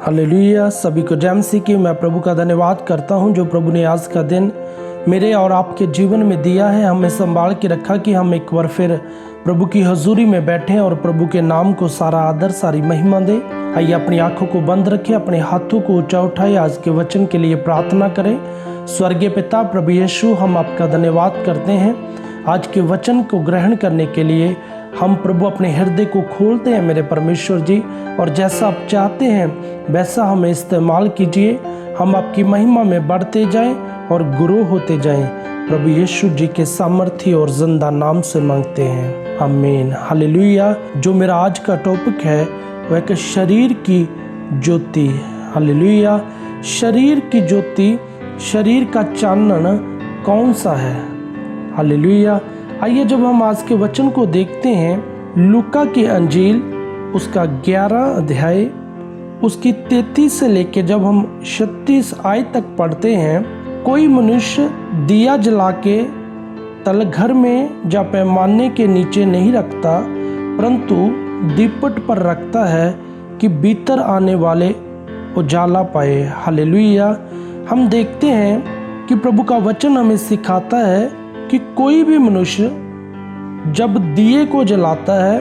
Hallelujah. सभी को जय मसीह की। मैं प्रभु का धन्यवाद करता हूं जो प्रभु ने आज का दिन मेरे और आपके जीवन में दिया है, हमें संभाल के रखा कि हम एक बार फिर प्रभु की हजूरी में बैठें और प्रभु के नाम को सारा आदर सारी महिमा दे। आइए अपनी आंखों को बंद रखें, अपने हाथों को ऊंचा उठाए, आज के वचन के लिए प्रार्थना करें। स्वर्गीय पिता प्रभु यीशु, हम आपका धन्यवाद करते हैं आज के वचन को ग्रहण करने के लिए। हम प्रभु अपने हृदय को खोलते हैं मेरे परमेश्वर जी, और जैसा आप चाहते हैं वैसा हमें इस्तेमाल कीजिए। हम आपकी महिमा में बढ़ते जाएं और ग्रो होते जाएं। प्रभु यीशु जी के सामर्थ्य और जिंदा नाम से मांगते हैं, आमीन। हालेलुया। जो मेरा आज का टॉपिक है वह एक शरीर की ज्योति। हालेलुया। शरीर की ज्योति, शरीर का चानन कौन सा है? हालेलुया। आइए जब हम आज के वचन को देखते हैं, लूका की अंजील उसका 11 अध्याय उसकी 33 से लेकर जब हम 36 आयत तक पढ़ते हैं, कोई मनुष्य दिया जला के तलघर में या पैमाने के नीचे नहीं रखता, परंतु दीपट पर रखता है कि भीतर आने वाले उजाला पाए। हालेलुया। हम देखते हैं कि प्रभु का वचन हमें सिखाता है कि कोई भी मनुष्य जब दिए को जलाता है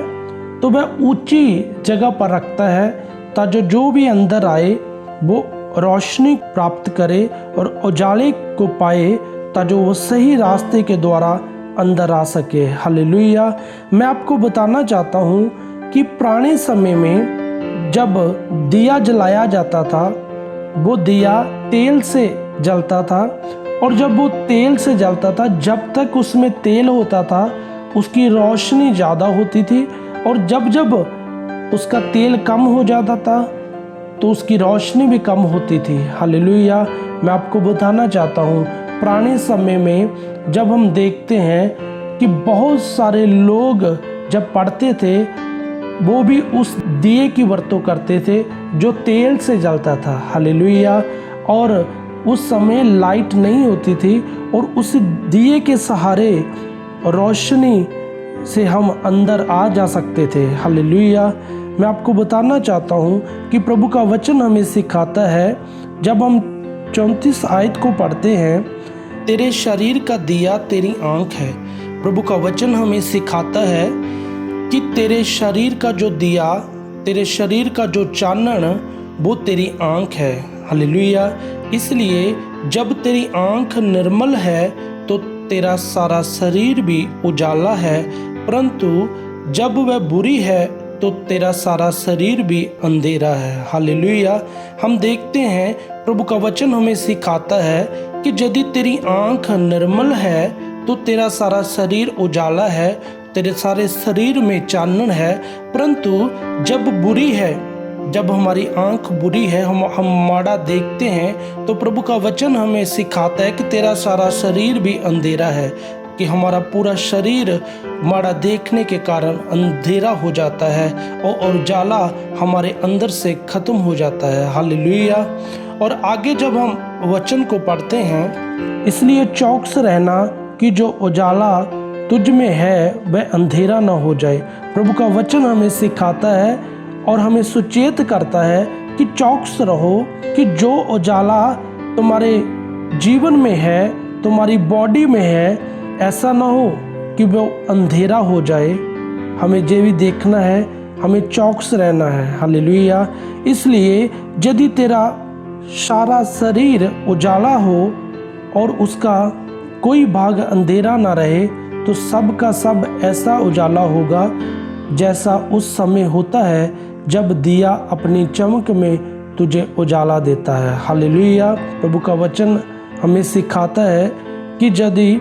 तो वह ऊंची जगह पर रखता है, ताकि जो भी अंदर आए वो रोशनी प्राप्त करे और उजाले को पाए, ताकि वो सही रास्ते के द्वारा अंदर आ सके। हालेलुया। मैं आपको बताना चाहता हूँ कि पुराने समय में जब दिया जलाया जाता था, वो दिया तेल से जलता था, और जब वो तेल से जलता था, जब तक उसमें तेल होता था उसकी रोशनी ज़्यादा होती थी, और जब जब उसका तेल कम हो जाता था तो उसकी रोशनी भी कम होती थी। हालेलुया। मैं आपको बताना चाहता हूँ, पुराने समय में जब हम देखते हैं कि बहुत सारे लोग जब पढ़ते थे वो भी उस दिए की वरतों करते थे जो तेल से जलता था। हालेलुया। और उस समय लाइट नहीं होती थी, और उस दिए के सहारे रोशनी से हम अंदर आ जा सकते थे। हालेलुया। मैं आपको बताना चाहता हूँ कि प्रभु का वचन हमें सिखाता है, जब हम 34 आयत को पढ़ते हैं, तेरे शरीर का दिया तेरी आँख है। प्रभु का वचन हमें सिखाता है कि तेरे शरीर का जो दिया, तेरे शरीर का जो चानन, वो तेरी आँख है। हालेलुया। इसलिए जब तेरी आँख निर्मल है तो तेरा सारा शरीर भी उजाला है, परंतु जब वह बुरी है तो तेरा सारा शरीर भी अंधेरा है। हालेलुया। हम देखते हैं प्रभु का वचन हमें सिखाता है कि यदि तेरी आँख निर्मल है तो तेरा सारा शरीर उजाला है, तेरे सारे शरीर में चानन है, परंतु जब बुरी है, जब हमारी आंख बुरी है, हम माड़ा देखते हैं, तो प्रभु का वचन हमें सिखाता है कि तेरा सारा शरीर भी अंधेरा है, कि हमारा पूरा शरीर माड़ा देखने के कारण अंधेरा हो जाता है और उजाला हमारे अंदर से खत्म हो जाता है। हालेलुया। और आगे जब हम वचन को पढ़ते हैं, इसलिए चौकस रहना कि जो उजाला तुझ में है वह अंधेरा न हो जाए। प्रभु का वचन हमें सिखाता है और हमें सुचेत करता है कि चौकस रहो कि जो उजाला तुम्हारे जीवन में है, तुम्हारी बॉडी में है, ऐसा ना हो कि वो अंधेरा हो जाए। हमें ये भी देखना है, हमें चौकस रहना है। हालेलुया। इसलिए यदि तेरा सारा शरीर उजाला हो और उसका कोई भाग अंधेरा ना रहे, तो सब का सब ऐसा उजाला होगा जैसा उस समय होता है जब दिया अपनी चमक में तुझे उजाला देता है। हालेलुया। प्रभु का वचन हमें सिखाता है कि यदि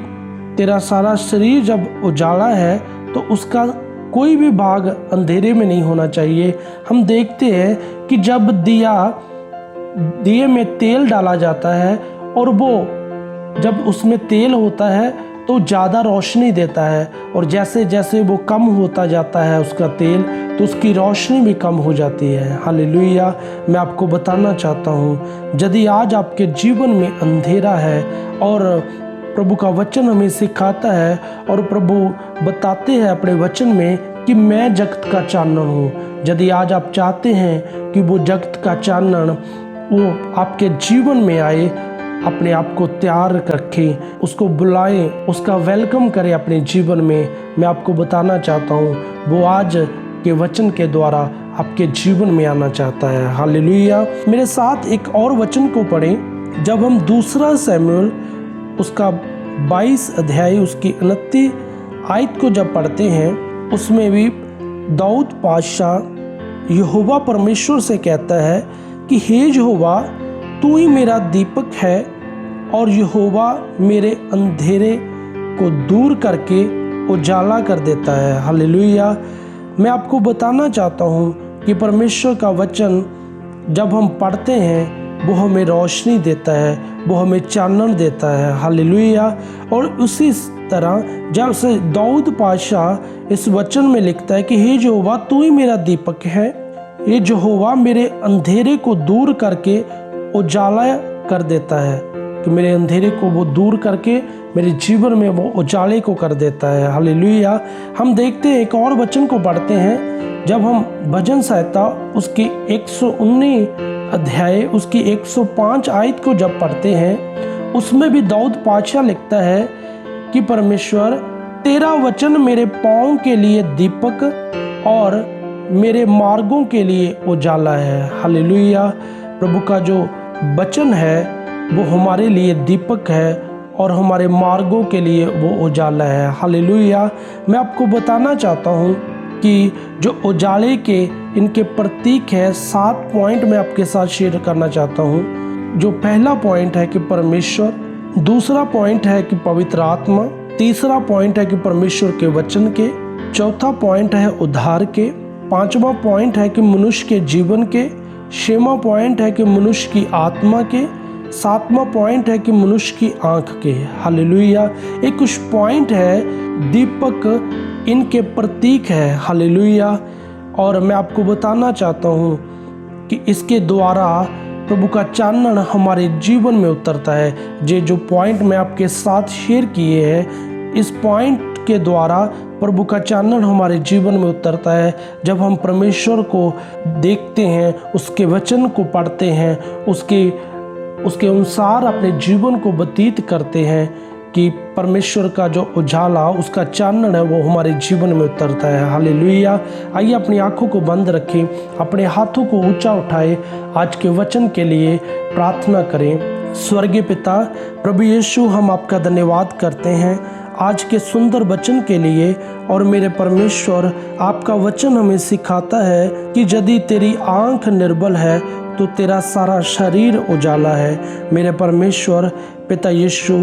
तेरा सारा शरीर जब उजाला है तो उसका कोई भी भाग अंधेरे में नहीं होना चाहिए। हम देखते हैं कि जब दिए में तेल डाला जाता है, और वो जब उसमें तेल होता है तो ज़्यादा रोशनी देता है, और जैसे जैसे वो कम होता जाता है उसका तेल, तो उसकी रोशनी भी कम हो जाती है। हालेलुया। मैं आपको बताना चाहता हूँ, यदि आज आपके जीवन में अंधेरा है, और प्रभु का वचन हमें सिखाता है और प्रभु बताते हैं अपने वचन में कि मैं जगत का चानन हूँ, यदि आज आप चाहते हैं कि वो जगत का चानन वो आपके जीवन में आए, अपने आप को तैयार रखें, उसको बुलाएं, उसका वेलकम करें अपने जीवन में। मैं आपको बताना चाहता हूँ वो आज के वचन के द्वारा आपके जीवन में आना चाहता है। हालेलुया। मेरे साथ एक और वचन को पढ़ें। जब हम दूसरा शमूएल उसका 22 अध्याय उसकी 29 आयत को जब पढ़ते हैं, उसमें भी दाऊद बादशाह यहोवा परमेश्वर से कहता है कि हे यहोवा, तू ही मेरा दीपक है और यहोवा मेरे अंधेरे को दूर करके उजाला कर देता है। हालेलुया। मैं आपको बताना चाहता हूँ कि परमेश्वर का वचन जब हम पढ़ते हैं वो हमें रोशनी देता है, वो हमें चानन देता है। हालेलुया। और उसी तरह जब से दाऊद बादशाह इस वचन में लिखता है कि हे यहोवा, तू ही मेरा दीपक है, ये यहोवा मेरे अंधेरे को दूर करके उजाला कर देता है, कि मेरे अंधेरे को वो दूर करके मेरे जीवन में वो उजाले को कर देता है। हालेलुया। हम देखते हैं एक और वचन को पढ़ते हैं। जब हम भजन संहिता उसकी 119 अध्याय उसकी 105 आयत को जब पढ़ते हैं, उसमें भी दाऊद बादशाह लिखता है कि परमेश्वर, तेरा वचन मेरे पाँव के लिए दीपक और मेरे मार्गों के लिए उजाला है। हालेलुया। प्रभु का जो वचन है वो हमारे लिए दीपक है और हमारे मार्गों के लिए वो उजाला है। हालेलुया। मैं आपको बताना चाहता हूँ कि जो उजाले के इनके प्रतीक है 7 पॉइंट मैं आपके साथ शेयर करना चाहता हूँ। जो पहला पॉइंट है कि परमेश्वर, दूसरा पॉइंट है कि पवित्र आत्मा, तीसरा पॉइंट है कि परमेश्वर के वचन के, चौथा पॉइंट है उद्धार के, पांचवा पॉइंट है कि मनुष्य के जीवन के, छठवां पॉइंट है कि मनुष्य की आत्मा के, सातवां पॉइंट है कि मनुष्य की आंख के। हालेलुया। एक कुछ पॉइंट है, दीपक इनके प्रतीक है। हालेलुया। और मैं आपको बताना चाहता हूँ कि इसके द्वारा प्रभु का चानन हमारे जीवन में उतरता है। ये जो पॉइंट मैं आपके साथ शेयर किए हैं, इस पॉइंट के द्वारा प्रभु का चानन हमारे जीवन में उतरता है। जब हम परमेश्वर को देखते हैं, उसके वचन को पढ़ते हैं, उसके अनुसार अपने जीवन को व्यतीत करते हैं, कि परमेश्वर का जो उजाला, उसका चानन है वो हमारे जीवन में उतरता है। हालेलुया। आइए अपनी आंखों को बंद रखें, अपने हाथों को ऊंचा उठाएं, आज के वचन के लिए प्रार्थना करें। स्वर्गीय पिता, प्रभु यीशु, हम आपका धन्यवाद करते हैं आज के सुंदर वचन के लिए। और मेरे परमेश्वर, आपका वचन हमें सिखाता है कि यदि तेरी आंख निर्बल है तो तेरा सारा शरीर उजाला है। मेरे परमेश्वर पिता यीशु,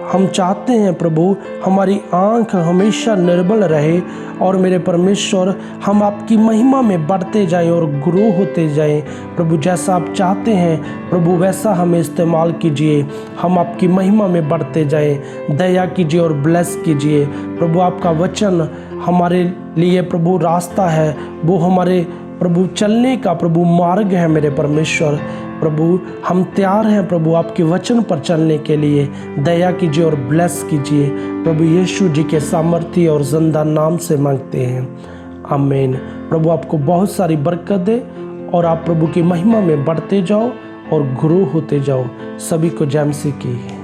हम चाहते हैं प्रभु हमारी आंख हमेशा निर्बल रहे, और मेरे परमेश्वर हम आपकी महिमा में बढ़ते जाएं और ग्रो होते जाएं। प्रभु जैसा आप चाहते हैं प्रभु वैसा हमें इस्तेमाल कीजिए, हम आपकी महिमा में बढ़ते जाएं। दया कीजिए और ब्लेस कीजिए प्रभु। आपका वचन हमारे लिए प्रभु रास्ता है, वो हमारे प्रभु चलने का प्रभु मार्ग है। मेरे परमेश्वर प्रभु, हम तैयार हैं प्रभु आपके वचन पर चलने के लिए। दया कीजिए और ब्लेस कीजिए प्रभु यीशु जी के सामर्थ्य और जिंदा नाम से मांगते हैं, आमीन। प्रभु आपको बहुत सारी बरकत दे और आप प्रभु की महिमा में बढ़ते जाओ और ग्रो होते जाओ। सभी को जय मसीह की।